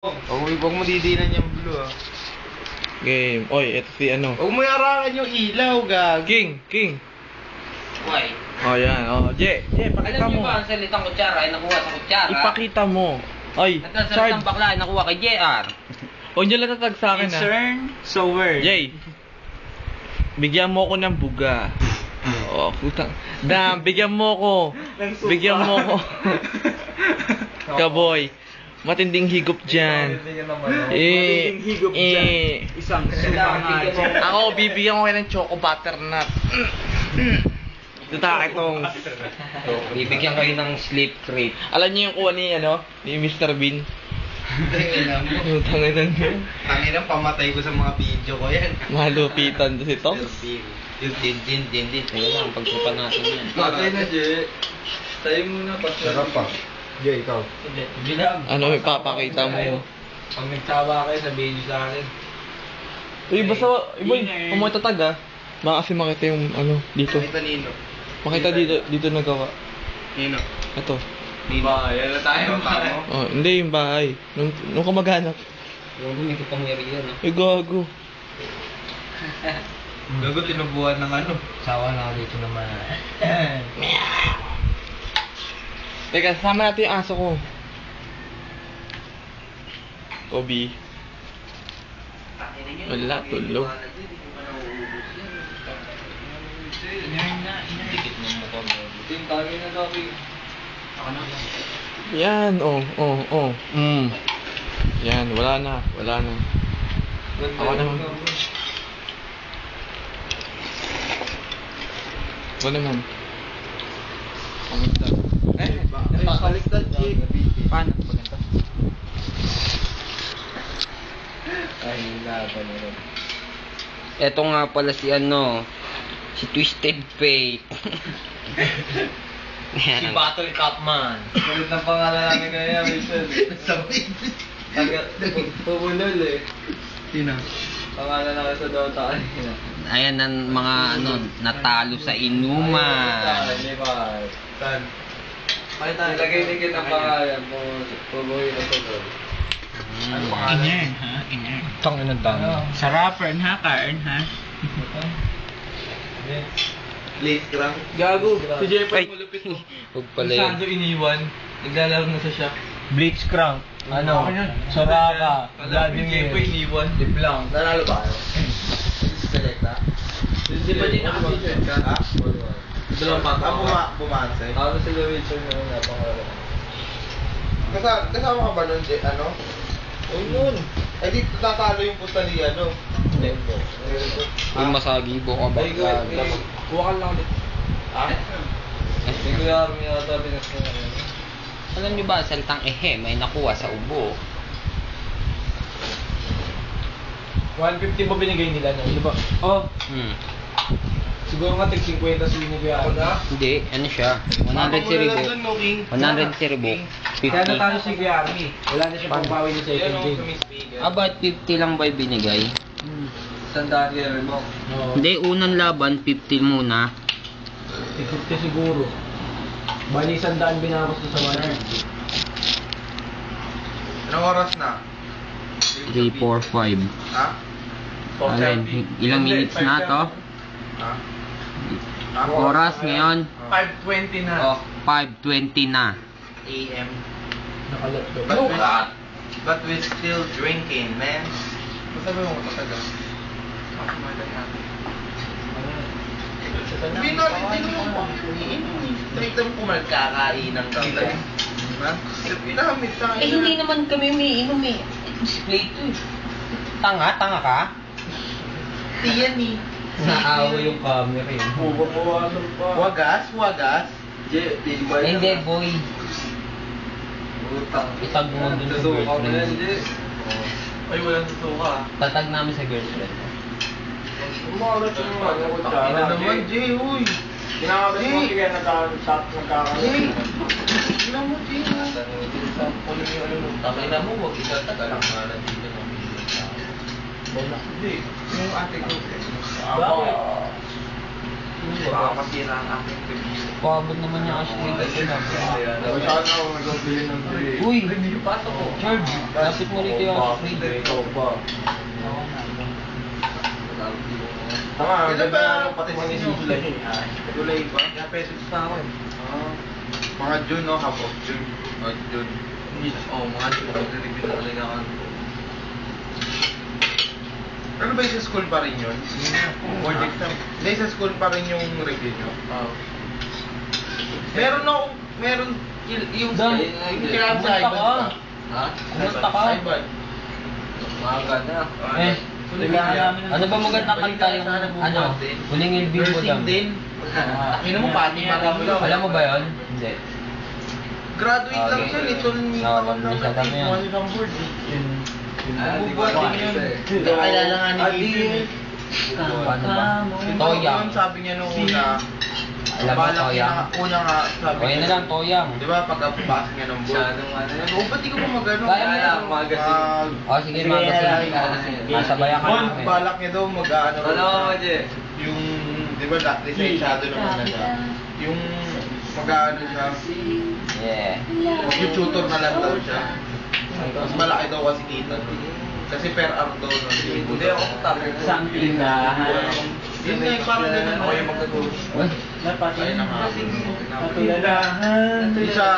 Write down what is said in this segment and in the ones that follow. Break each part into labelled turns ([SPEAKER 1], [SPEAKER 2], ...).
[SPEAKER 1] Huwag mo didinan yung blue ah.
[SPEAKER 2] Game. Oy, ito si ano.
[SPEAKER 1] Huwag mo yarangan yung ilaw, gag.
[SPEAKER 2] King.
[SPEAKER 3] Why?
[SPEAKER 2] Oh, yan. Oh, pakita
[SPEAKER 3] Alam niyo
[SPEAKER 2] mo.
[SPEAKER 3] ba ang salitang kutsara ay nakuha sa kutsara?
[SPEAKER 2] Ipakita mo. Ay,
[SPEAKER 3] At ang salitang bakla ay nakuha kay JR.
[SPEAKER 2] Huwag niyo lang tatag sa akin ah.
[SPEAKER 1] Concern, so word.
[SPEAKER 2] Jay, bigyan mo ko ng buga. Oh, putang. Bigyan mo ko. Bigyan mo ko. Kaboy. Matinding higop dyan.
[SPEAKER 1] Matinding higop dyan. Isang sumangan.
[SPEAKER 2] Ako, bibigyan ko kayo ng choco butternut. Duta itong.
[SPEAKER 3] Bibigyan kayo ng sleep crate.
[SPEAKER 2] Alam niyo yung kuha ni Mr. Bean? Tangin
[SPEAKER 1] Tanginang pamatay ko sa mga video ko yan.
[SPEAKER 2] Malupitan to si Tom.
[SPEAKER 1] Yung din.
[SPEAKER 3] Ayun lang, pagsupan natin yan.
[SPEAKER 1] Patay na, Jay. Tayo muna pa. Sarap pa. Jay, ikaw.
[SPEAKER 3] Hindi lang.
[SPEAKER 2] Ano ipapakita mo?
[SPEAKER 1] Pag nagtawa kayo, sabihin niyo sa akin.
[SPEAKER 2] Uy, basta, boy, kung mo tatag ah. Baka kasi makita yung dito.
[SPEAKER 1] Ito Nino.
[SPEAKER 2] Makita dito nagawa.
[SPEAKER 1] Nino.
[SPEAKER 2] Ito.
[SPEAKER 1] Ba, yan na tayo.
[SPEAKER 2] Oh, hindi yung bahay. Nung kamag-anak.
[SPEAKER 3] Yung may kapangyarihan, no?
[SPEAKER 2] Ay, gago.
[SPEAKER 1] Gago, tinubuhan ng
[SPEAKER 3] Sawa na dito naman.
[SPEAKER 2] Teka, sama natin yung aso ko. Kobe. Wala, tulog.
[SPEAKER 3] Dikit mo mo kami.
[SPEAKER 1] Tintangin na Gabi.
[SPEAKER 2] Yan, oh. Yan, wala na. Ako naman. Ako naman. Pangita.
[SPEAKER 1] Napakaliktad, Jay.
[SPEAKER 3] Paano? Pagkanta?
[SPEAKER 1] Ay, laban na rin.
[SPEAKER 3] Eto nga pala si si Twisted Fate.
[SPEAKER 1] Si Battle Capman. Sulit ng pangalan namin ngayon, Wilson. Sabay. Pumulol eh. Sino? Pangalan namin sa Dota kanina.
[SPEAKER 3] Ayan ang mga natalo sa inuman.
[SPEAKER 1] Saan? Ilagay din kita ang pangalan mo. Pubuhin na ito doon. Ano pangalan?
[SPEAKER 4] Inern, ha? Inern.
[SPEAKER 3] Tangin ng dami.
[SPEAKER 4] Sarapern, ha? Kaern, ha?
[SPEAKER 1] Late crank.
[SPEAKER 2] Gago, si
[SPEAKER 3] Ay.
[SPEAKER 2] Jeffrey malupit mo.
[SPEAKER 3] Huwag
[SPEAKER 2] Si
[SPEAKER 3] pala yun.
[SPEAKER 2] Sando iniwan. Naglalaro na sa shop.
[SPEAKER 4] Blitzcrank. Soraka.
[SPEAKER 2] Si Jeffrey iniwan.
[SPEAKER 1] Lang. Nanalo ba kayo? Selecta?
[SPEAKER 2] Hindi ba din nakapicture?
[SPEAKER 1] Ha?
[SPEAKER 2] Dalawang pato.
[SPEAKER 1] Bumansay? Ako sila Wilson na napakala. Kasama ka ba nun, Jay? Oo nun. Eh di tatalo yung pusta ni Hindi po.
[SPEAKER 3] Uy, masagibo ka ba?
[SPEAKER 1] Kuha ka lang ulit. Ha? Hindi ko yung yata binas na
[SPEAKER 3] Alam niyo ba, salitang may nakuha sa ubo.
[SPEAKER 4] 150 ba binigay nila no? Di ba? Oh, siguro nga tig 50 si Kuya.
[SPEAKER 1] Ako na?
[SPEAKER 3] Hindi, siya. 100 si Reebok. 100 si Reebok.
[SPEAKER 4] Kaya
[SPEAKER 3] 50.
[SPEAKER 4] natalo si Kuya Army. Wala na siya pangbawi ni second game.
[SPEAKER 3] About 50 lang ba binigay?
[SPEAKER 1] Sandaan kaya rin mo.
[SPEAKER 4] Oo.
[SPEAKER 3] Hindi, unang laban, 50 muna.
[SPEAKER 4] 50 siguro. Bali 100 binakos na sa 150.
[SPEAKER 1] Anong oras na?
[SPEAKER 3] 3, 4, 5.
[SPEAKER 1] Ha?
[SPEAKER 3] Alin, ilang minutes na to?
[SPEAKER 1] Ha?
[SPEAKER 3] Oras ngayon,
[SPEAKER 2] 5:20 na.
[SPEAKER 1] Oh,
[SPEAKER 3] 5:20 na.
[SPEAKER 1] AM.
[SPEAKER 4] Nakalaptop.
[SPEAKER 1] But we're still drinking, man. Basta ba yung matagal? Hindi naman po umiinom. Trito mo kumagkakain ng kamay. Ha? Pinamit sa akin.
[SPEAKER 3] hindi naman kami umiinom Display to Tanga ka?
[SPEAKER 1] Tiyan eh.
[SPEAKER 4] Naawa yung camera yun.
[SPEAKER 1] Buwabawalan pa. Wagas?
[SPEAKER 3] Hindi, boy.
[SPEAKER 1] Utang.
[SPEAKER 3] Itag mo dun sa
[SPEAKER 1] Susuka mo yan,
[SPEAKER 3] girlfriend.
[SPEAKER 1] Jay. Ay, walang susuka.
[SPEAKER 3] Tatag namin sa girlfriend.
[SPEAKER 4] Umalat yung mga kutsara.
[SPEAKER 1] Ina naman, Jay, uy.
[SPEAKER 4] Kinakabit mo kaya nagkakaroon.
[SPEAKER 1] Ina mo, Jay. Sampulin yung Takay na mo, huwag itatagal ang mga nandito ng video sa Hindi. Yung ate ko.
[SPEAKER 4] Bakit?
[SPEAKER 1] Baka masira ang aking review.
[SPEAKER 3] Pabot naman yung Ashley.
[SPEAKER 1] Masyado ako nag-bili ng drink.
[SPEAKER 3] Uy!
[SPEAKER 1] Hindi pasok ko.
[SPEAKER 3] George, lapit mo rito yung Ashley.
[SPEAKER 4] Ikaw pa.
[SPEAKER 1] Tama,
[SPEAKER 4] Kailan ba
[SPEAKER 1] pati
[SPEAKER 4] pati
[SPEAKER 1] si
[SPEAKER 4] si
[SPEAKER 1] July.
[SPEAKER 4] July ba?
[SPEAKER 1] Kaya pesos na ako eh.
[SPEAKER 4] Mga June, no? Half of June.
[SPEAKER 1] June. Mga June. Mag-review na talaga ako.
[SPEAKER 4] Ano ba yung sa school pa rin yun? Board exam? Hindi, sa school pa rin yung review nyo. Meron yung
[SPEAKER 3] Dan,
[SPEAKER 4] kailangan sa
[SPEAKER 3] pumunta
[SPEAKER 4] iPad
[SPEAKER 3] ka.
[SPEAKER 4] ka.
[SPEAKER 1] Ha?
[SPEAKER 3] Pumunta ka.
[SPEAKER 4] iPad.
[SPEAKER 1] Maaga na.
[SPEAKER 3] Ano ba magandang kanta yung Huling Ilbing mo dam?
[SPEAKER 4] Ino mo, pati marami lang.
[SPEAKER 3] Alam mo ba yun? Hindi.
[SPEAKER 4] Graduate lang siya, ito ni taon lang
[SPEAKER 3] Nakakamiss na kami yan.
[SPEAKER 4] ng board.
[SPEAKER 1] Bubuhat din yun.
[SPEAKER 4] Kilala nga ni Adrian.
[SPEAKER 3] Paano ba?
[SPEAKER 4] Toyang. Sabi niya nung una,
[SPEAKER 3] Alam mo, Toyang?
[SPEAKER 4] Una nga, sabi
[SPEAKER 3] O yun na lang, Toyang.
[SPEAKER 4] Di ba, pagkapasok niya ng board.
[SPEAKER 1] Masyadong ano.
[SPEAKER 4] Oh, ba't di ko pa magano?
[SPEAKER 3] Kaya mo yan.
[SPEAKER 1] Magazine.
[SPEAKER 3] O sige, magasin. Masabayan ka
[SPEAKER 4] Bon,
[SPEAKER 3] namin.
[SPEAKER 4] balak niya daw mag-ano.
[SPEAKER 1] Ano mo, Je?
[SPEAKER 4] Yung, di ba, lisensyado naman na siya. Yung mag-ano siya,
[SPEAKER 3] Yeah.
[SPEAKER 4] mag-tutor na lang daw siya. Mas malaki daw kasi kita. Kasi per hour daw.
[SPEAKER 1] Hindi ako topic.
[SPEAKER 4] Something na. Yun nga, parang ganun. Ako yung magtuturo.
[SPEAKER 3] Uy.
[SPEAKER 4] Ay, naka.
[SPEAKER 5] Katuladahan.
[SPEAKER 4] Hindi siya.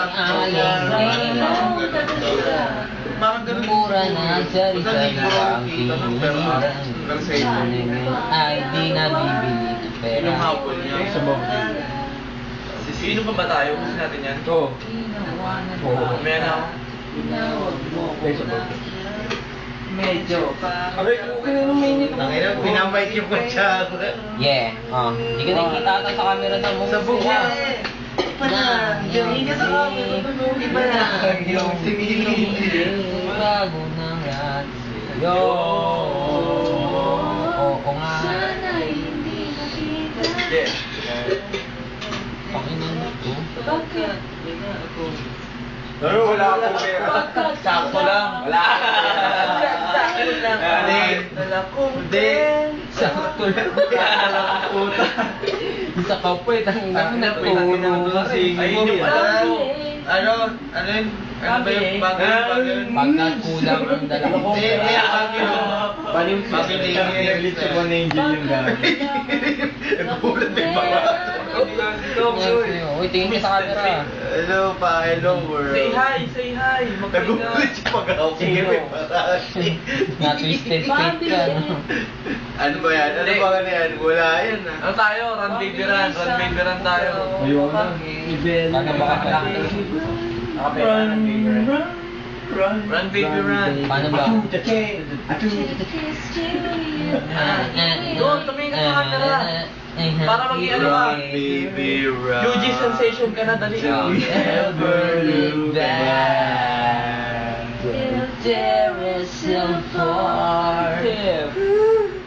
[SPEAKER 4] Parang ganun.
[SPEAKER 3] Mura na sari-sari
[SPEAKER 4] Basta libo raw
[SPEAKER 3] ang
[SPEAKER 4] kita ng per hour. Per second.
[SPEAKER 3] Ay, di na bibili ito
[SPEAKER 4] Yun
[SPEAKER 3] pera.
[SPEAKER 4] yung hapon niya.
[SPEAKER 1] Sino pa ba tayo? Gusto natin yan?
[SPEAKER 4] Oo.
[SPEAKER 1] May ano ako?
[SPEAKER 5] Medyo.
[SPEAKER 4] Tangina, pinamike yung masyado.
[SPEAKER 3] Yeah. Hindi ka nakikita ata sa camera ng mo.
[SPEAKER 4] Sabog niya.
[SPEAKER 5] Iba na. Yung ka sa camera. Iba na.
[SPEAKER 4] Yung
[SPEAKER 3] Bago ng lahat sa'yo. Oo nga.
[SPEAKER 5] Sana hindi nakita.
[SPEAKER 1] Yeah.
[SPEAKER 3] Pakinan mo to.
[SPEAKER 5] Bakit?
[SPEAKER 4] Pero wala akong pera.
[SPEAKER 1] Sakto lang. Wala.
[SPEAKER 5] Sakto lang.
[SPEAKER 4] Hindi.
[SPEAKER 5] Wala kong
[SPEAKER 4] Hindi.
[SPEAKER 3] Sakto lang.
[SPEAKER 1] Puta.
[SPEAKER 3] Isa ka po eh. Tangina mo nagturo kasi.
[SPEAKER 1] Ay, hindi pala.
[SPEAKER 4] Ano yun? Ano ba yung bagay yun?
[SPEAKER 3] Pag nagkulang ang dalawang
[SPEAKER 4] Hindi, hindi. Bagay yun.
[SPEAKER 5] Bakit?
[SPEAKER 4] Nagulat na yung mga.
[SPEAKER 3] Uy, tingin ka sa camera.
[SPEAKER 4] Hello pa, hello world.
[SPEAKER 1] Say hi, say hi.
[SPEAKER 4] Nagulat siya pag-ako. May parati.
[SPEAKER 3] Na-twisted fate ka, no?
[SPEAKER 4] Ano ba yan? Ano ba yan? Wala yan ah.
[SPEAKER 1] Ano tayo? Run baby run. Run baby run tayo.
[SPEAKER 3] Paano ba ka
[SPEAKER 1] Run baby run.
[SPEAKER 3] Paano ba?
[SPEAKER 1] Doon, tumingin ka sa camera. Para mag-iano ka.
[SPEAKER 4] Baby run.
[SPEAKER 1] UG sensation ka na, dali.
[SPEAKER 3] Ever look back. If there is so far.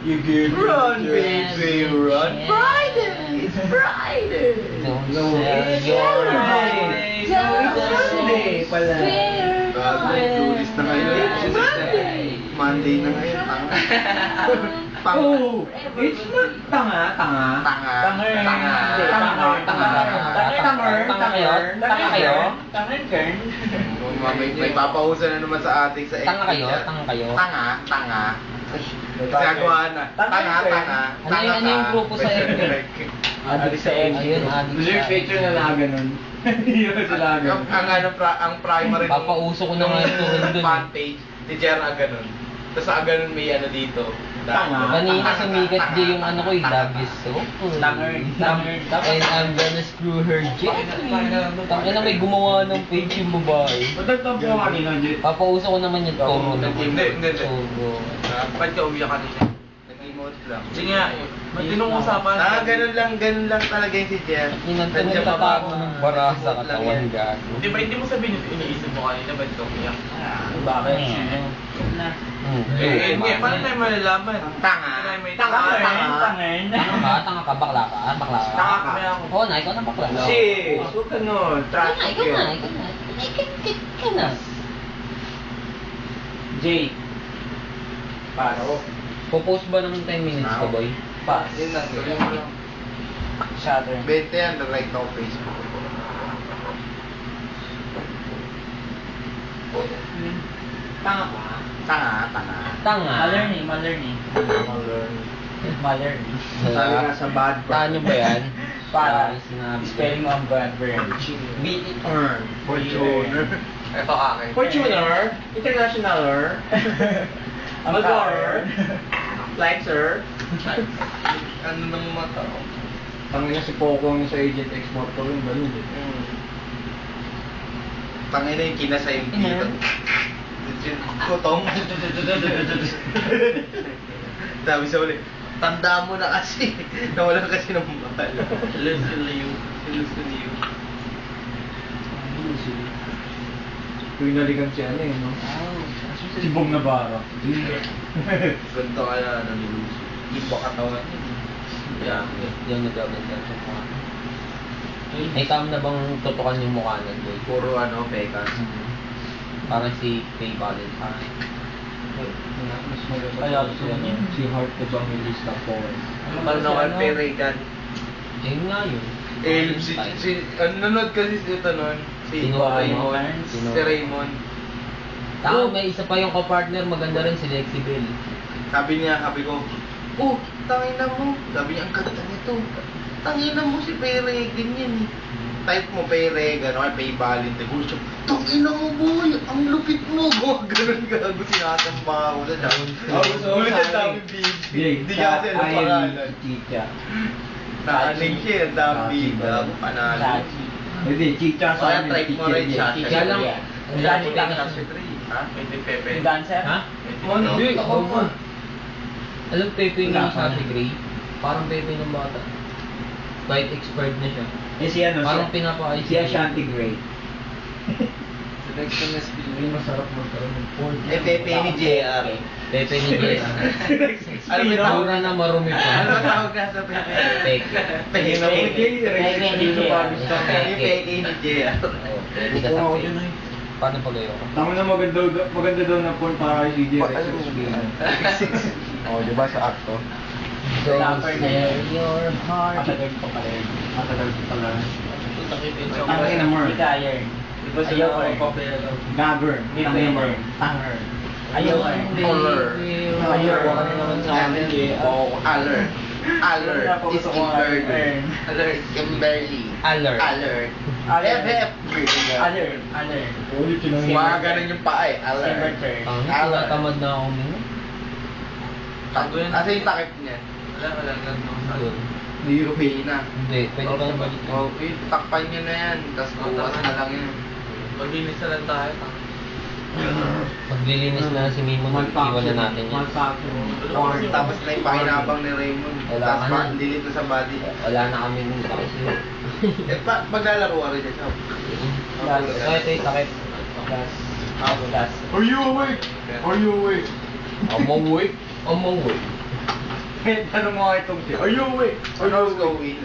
[SPEAKER 4] You give run, baby, run.
[SPEAKER 5] Friday! It's Friday!
[SPEAKER 3] Don't sell your
[SPEAKER 5] Friday!
[SPEAKER 3] Sunday
[SPEAKER 5] pala.
[SPEAKER 4] Tulis na ngayon.
[SPEAKER 5] It's Monday!
[SPEAKER 4] Monday na ngayon. Tanga.
[SPEAKER 5] Oh, it's not tanga.
[SPEAKER 3] Tanga kayo?
[SPEAKER 4] May papausan na naman sa ating sa
[SPEAKER 3] Tanga kayo?
[SPEAKER 4] Tanga. Ginagawa na. Tanga.
[SPEAKER 3] Ano yung grupo sa FB?
[SPEAKER 4] Adik sa
[SPEAKER 3] Ayun, adik sa
[SPEAKER 5] ganun.
[SPEAKER 4] ang primary
[SPEAKER 3] Papauso ko na nga ito doon.
[SPEAKER 4] fan page ni Jer Aganon. Tapos sa Aganon may ano dito.
[SPEAKER 3] Kanina sumikat di yung ano ko, love is so cool. And I'm gonna screw her jet. Tangina may gumawa ng page yung babae. Papauso ko naman yung Toro na.
[SPEAKER 1] Hindi.
[SPEAKER 3] Toro.
[SPEAKER 1] Ba't ka umiyak ka dito?
[SPEAKER 4] Nag-emote lang.
[SPEAKER 1] Sige nga, matinong usapan.
[SPEAKER 4] Ganun lang talaga yung si Jer.
[SPEAKER 3] Inantunong tatago ng bara sa katawan gago.
[SPEAKER 1] Hindi mo sabihin yung iniisip mo kanina, ba't ka umiyak?
[SPEAKER 5] Bakit?
[SPEAKER 1] Paano tayo malalaman?
[SPEAKER 4] Tanga.
[SPEAKER 3] Tanga ka, bakla ka.
[SPEAKER 1] Tanga kami ako.
[SPEAKER 3] Oo na, ikaw na bakla.
[SPEAKER 4] Huwag ka nun. Trash
[SPEAKER 3] Ikaw na. Ikaw na.
[SPEAKER 5] Jay. Paro.
[SPEAKER 3] Popost ba ng 10 minutes ka, boy?
[SPEAKER 5] Pass.
[SPEAKER 1] Yun lang.
[SPEAKER 4] Saturn.
[SPEAKER 5] 20 yan, like ako Facebook.
[SPEAKER 3] Tanga ka.
[SPEAKER 5] Tanga.
[SPEAKER 3] Tanga.
[SPEAKER 4] Malerni. Malerni.
[SPEAKER 5] Sabi nga sa bad
[SPEAKER 3] Paano ba yan?
[SPEAKER 4] Para
[SPEAKER 3] sinabi.
[SPEAKER 4] spelling mo ang bad verb.
[SPEAKER 5] B-E-R. Fortuner.
[SPEAKER 1] Ito akin.
[SPEAKER 5] Fortuner. Internationaler.
[SPEAKER 4] Magor.
[SPEAKER 5] Flexer.
[SPEAKER 1] Ano nang mata ko?
[SPEAKER 4] Tangina si Poco ang sa Agent X Motor yung ganun eh.
[SPEAKER 5] Tangina yung kinasay yung dito. Kutong. Sabi sa uli, tanda mo na kasi. Nawala kasi ng mahal.
[SPEAKER 1] Listen to you.
[SPEAKER 4] Pinalikan si ano eh, no? Si Bong Navarro.
[SPEAKER 5] Ganito kaya nanuluso. Iba katawan yun.
[SPEAKER 1] Yeah.
[SPEAKER 3] Yung nagaganda sa mukha. Ay, tama na bang tutukan yung mukha nun, boy?
[SPEAKER 5] Puro ano, pekas.
[SPEAKER 3] Parang si Faye Valentine.
[SPEAKER 4] Mas maganda kaya si Hart the Evangelist ng Forest.
[SPEAKER 5] Ano naman, Peregan.
[SPEAKER 3] Ayun nga yun.
[SPEAKER 5] Nanonood kasi ito nun. Si
[SPEAKER 3] Sino?
[SPEAKER 5] Raymond.
[SPEAKER 3] Sino?
[SPEAKER 5] Si Raymond.
[SPEAKER 3] Tama, may isa pa yung kapartner, maganda rin si Lexi Bell.
[SPEAKER 5] Sabi ko, tangina mo. Sabi niya, ang ganda nito. Tangina mo si Peregan yan eh. Type mo Peregan, o Pay Valentine. Gusto siya, tangina mo boy, ang lupit mo. Ganun gago, sinasamba ako sa dami. Ulit ang dami big. Hindi niya kasi alam pangalan.
[SPEAKER 4] Chicha.
[SPEAKER 5] Naaning siya, ang dami. Gago, panalo.
[SPEAKER 4] Hindi, Chicha
[SPEAKER 5] O kaya type mo rin siya.
[SPEAKER 3] Chicha lang.
[SPEAKER 5] Ang dami lang kasi 3. Ha? Pwede Pepe.
[SPEAKER 4] Dancer?
[SPEAKER 3] Ha?
[SPEAKER 5] Ano?
[SPEAKER 3] Hindi,
[SPEAKER 5] Ako
[SPEAKER 3] ako
[SPEAKER 5] pa.
[SPEAKER 3] Alam, Pepe ni
[SPEAKER 4] Wala pa.
[SPEAKER 3] Sashi Gray. Parang Pepe ng bata. Kahit expired na siya.
[SPEAKER 4] Eh si ano,
[SPEAKER 3] Parang pinapa-ayos.
[SPEAKER 4] si Ashanti Gray.
[SPEAKER 1] Next to next
[SPEAKER 4] Hindi masarap magkaroon ng Ford.
[SPEAKER 5] Eh, Pepe ni JR.
[SPEAKER 3] Pepe ni Jess.
[SPEAKER 5] Ano ba tawag?
[SPEAKER 3] Mura na marumi
[SPEAKER 5] Ano
[SPEAKER 3] pa.
[SPEAKER 5] ba tawag ka sa Pepe?
[SPEAKER 3] Peke.
[SPEAKER 5] Pepe na
[SPEAKER 3] Peke ni JR.
[SPEAKER 5] Yung Pepe ni JR.
[SPEAKER 3] Peke ka sa
[SPEAKER 4] Oo,
[SPEAKER 3] Peke.
[SPEAKER 4] yun ay.
[SPEAKER 3] Paano pag ayaw ka?
[SPEAKER 4] Tama na maganda daw na porn para kay CJ Rex. Oh, di ba sa acto?
[SPEAKER 3] Don't
[SPEAKER 4] Rapper na
[SPEAKER 3] share
[SPEAKER 4] yan.
[SPEAKER 3] your heart.
[SPEAKER 4] Matagal pa pala yun. Matagal pa pala.
[SPEAKER 1] Ang
[SPEAKER 4] Ang ina mo.
[SPEAKER 1] Retire. Di ba sila
[SPEAKER 4] Ayaw
[SPEAKER 1] ako papel?
[SPEAKER 4] Gagger. Ang ina mo. Tanger. Ayaw ka.
[SPEAKER 5] Color.
[SPEAKER 4] Ayaw ka naman sa akin.
[SPEAKER 5] Alert. Alert. Is Kimberly.
[SPEAKER 1] Alert.
[SPEAKER 5] Kimberly.
[SPEAKER 3] Alert.
[SPEAKER 5] Alert. FF.
[SPEAKER 4] Alert. Ulit yun ang
[SPEAKER 5] Mga ganun yung paa eh. Alert.
[SPEAKER 3] Ang
[SPEAKER 5] Alert.
[SPEAKER 3] tinatamad na ako minum.
[SPEAKER 5] Asa yung takip niya?
[SPEAKER 1] Wala.
[SPEAKER 3] Yun.
[SPEAKER 5] European na.
[SPEAKER 3] Hindi, pwede kang balik.
[SPEAKER 5] Okay, takpan nyo na yan. Tapos bukas na lang yan.
[SPEAKER 1] Maglinis na lang tayo.
[SPEAKER 3] Maglilinis na si Mimo, iwan na natin yan.
[SPEAKER 5] Tapos na ipakinabang ni Raymond.
[SPEAKER 3] Wala
[SPEAKER 5] Tapos
[SPEAKER 3] ka na.
[SPEAKER 5] delete na sa body.
[SPEAKER 3] Wala na kami nung kasi.
[SPEAKER 5] Eh, maglalaro ka rin dyan.
[SPEAKER 3] Ito yung sakit.
[SPEAKER 4] Are you awake? Are you awake?
[SPEAKER 3] Among awake.
[SPEAKER 4] Tanong mo nga itong Are you awake?
[SPEAKER 5] Or how's going?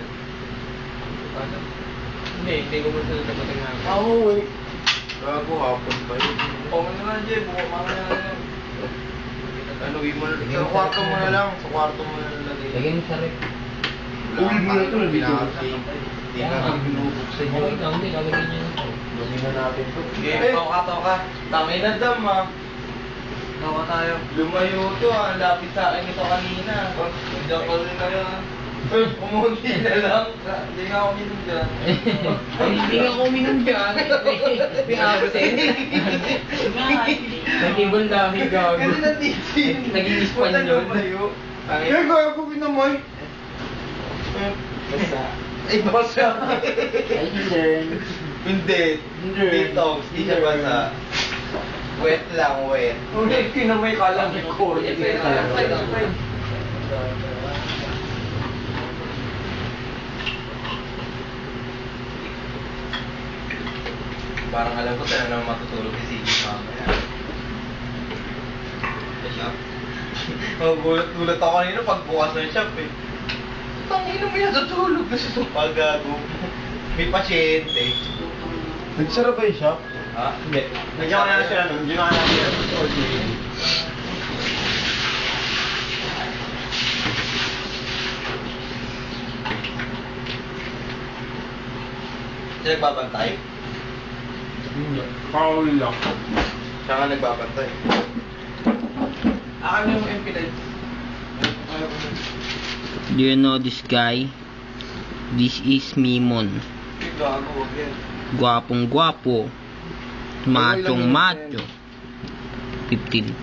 [SPEAKER 1] Hindi ko mo sila sagutin nga.
[SPEAKER 4] I'm awake.
[SPEAKER 5] Gago, hapon pa yun.
[SPEAKER 1] Pong na lang, Jay. Buka mamaya na lang.
[SPEAKER 5] Ano, mo na. Sa kwarto mo na lang. Sa kwarto mo na lang lagay.
[SPEAKER 3] Lagyan mo sa rep.
[SPEAKER 5] Wala kang tangin, pinaka-save. Hindi na kang binubuksan yun.
[SPEAKER 3] Okay lang, hindi. Lalagyan niyo na.
[SPEAKER 5] Gawin na natin to.
[SPEAKER 1] Okay, toka. Tangay na dam, ah. Toka tayo.
[SPEAKER 5] Lumayo to ah. Lapit sa akin ito kanina.
[SPEAKER 1] Hindi ako rin na yan.
[SPEAKER 5] Pumunti na lang. Hindi nga ako minum dyan.
[SPEAKER 3] Hindi nga ako uminom dyan. May absent. Nag-ibon na, gago.
[SPEAKER 5] Kasi nandito.
[SPEAKER 3] Naging Espanyol.
[SPEAKER 5] Eh, gaya ko pinamay.
[SPEAKER 1] Basta.
[SPEAKER 5] Ay, basa.
[SPEAKER 4] Ayun.
[SPEAKER 5] Hindi. Detox. Di siya basa. Wet lang, wet.
[SPEAKER 4] Ulit, kinamay ka lang.
[SPEAKER 5] Parang alam ko saan naman matutulog si Sige mamaya. Sa shop? Magulat-gulat ako kanina pagbukas ng shop eh. Tangina mo yan, tutulog na siya sa paggago. May pasyente.
[SPEAKER 4] Nagsara ba yung shop?
[SPEAKER 5] Ha?
[SPEAKER 4] Hindi. Nandiyan ka na sila nun. Hindi na ka na sila.
[SPEAKER 5] Siya nagbabantay?
[SPEAKER 4] Paul lang.
[SPEAKER 5] Siya nga nagbabantay.
[SPEAKER 1] Akin yung MP9.
[SPEAKER 3] Do you know this guy? This is Mimon.
[SPEAKER 1] Gago, wag yan.
[SPEAKER 3] Gwapong gwapo. Machong macho. 15.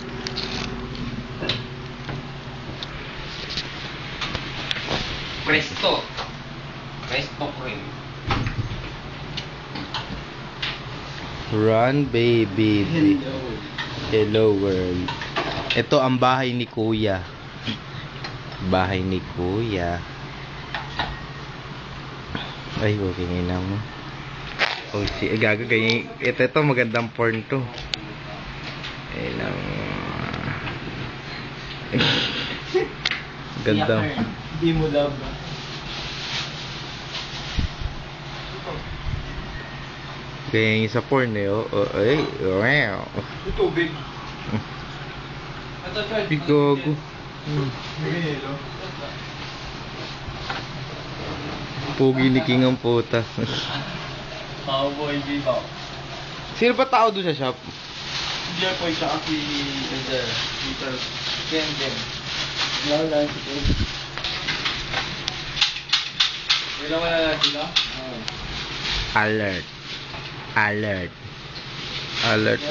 [SPEAKER 1] Presto. Presto cream.
[SPEAKER 2] Run, baby. Hello world. Ito ang bahay ni Kuya. Bahay ni Kuya. Ay, okay na mo. Oh, si gago ganyan. Ito magandang porn to. Ayun lang. Ganda.
[SPEAKER 4] Hindi mo love.
[SPEAKER 2] Ganyan yung sa porn eh. Oh, ay, wow.
[SPEAKER 4] Tubig.
[SPEAKER 2] Bigogo.
[SPEAKER 4] Ganyan,
[SPEAKER 2] Pugi ni King ang puta.
[SPEAKER 4] Cowboy dito.
[SPEAKER 2] Sino ba tao doon sa shop?
[SPEAKER 4] Hindi ako siya si Peter. Ken. Wala si Ken. Wala sila?
[SPEAKER 2] Alert. Alert. Alert.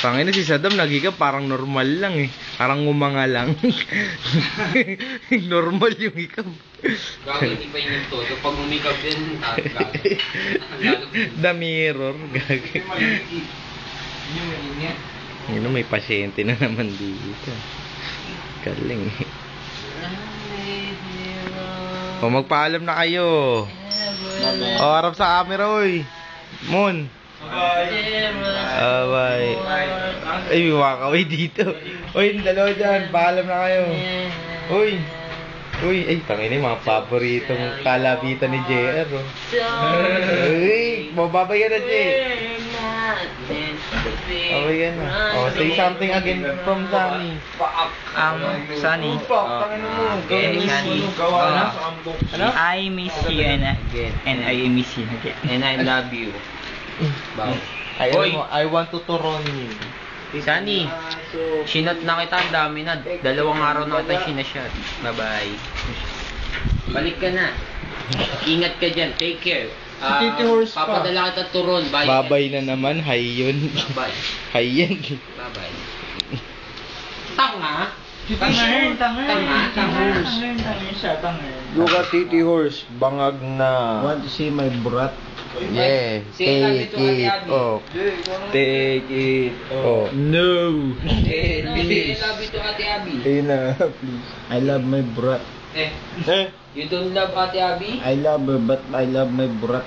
[SPEAKER 2] Pangin na si Saddam, nagiga parang normal lang eh. Parang ngumanga lang. Normal yung ikab.
[SPEAKER 1] Gago, hindi pa yun to. Pag umikap din, gago.
[SPEAKER 2] The mirror. Gag.
[SPEAKER 4] Yung mainit.
[SPEAKER 2] Yun, may pasyente na naman dito. Galing. O, magpaalam na kayo. O, harap sa camera, oy. Moon. Bye. Ay, may wakaway dito. Uy, yung dalawa dyan. Paalam na kayo. Uy. Ay, tangin yung mga paboritong kalabitan ni JR. Oh. Uy, mababay ka na, J. Babay ka na. Oh, say something again from Sunny.
[SPEAKER 3] Sunny.
[SPEAKER 5] Tangin mo.
[SPEAKER 3] Okay, Sunny.
[SPEAKER 4] Ano?
[SPEAKER 3] I miss you and I miss you again.
[SPEAKER 1] And I love you. Wow.
[SPEAKER 2] I want to turon you.
[SPEAKER 1] Sunny, sinot na kita, ang dami na. 2 araw na kita sinashot. Bye-bye. Balik ka na. Ingat ka dyan. Take care.
[SPEAKER 4] Titi horse pa.
[SPEAKER 1] Papadala kita turon. Bye.
[SPEAKER 2] Babay na naman, hay yun.
[SPEAKER 1] Bye.
[SPEAKER 2] Hay yan.
[SPEAKER 1] Bye-bye. Tanga?
[SPEAKER 4] Luka Titi Horse, bangag na.
[SPEAKER 5] Want to see my brat?
[SPEAKER 2] Yeah,
[SPEAKER 1] Sige,
[SPEAKER 2] take
[SPEAKER 1] sabi to,
[SPEAKER 2] it
[SPEAKER 1] Ate Abby.
[SPEAKER 2] off. Take it off.
[SPEAKER 5] No.
[SPEAKER 1] Love you to Ate Abby.
[SPEAKER 5] Ayun na, please. I love my brat.
[SPEAKER 1] You don't love Ate Abby?
[SPEAKER 5] I love her, but I love my brat.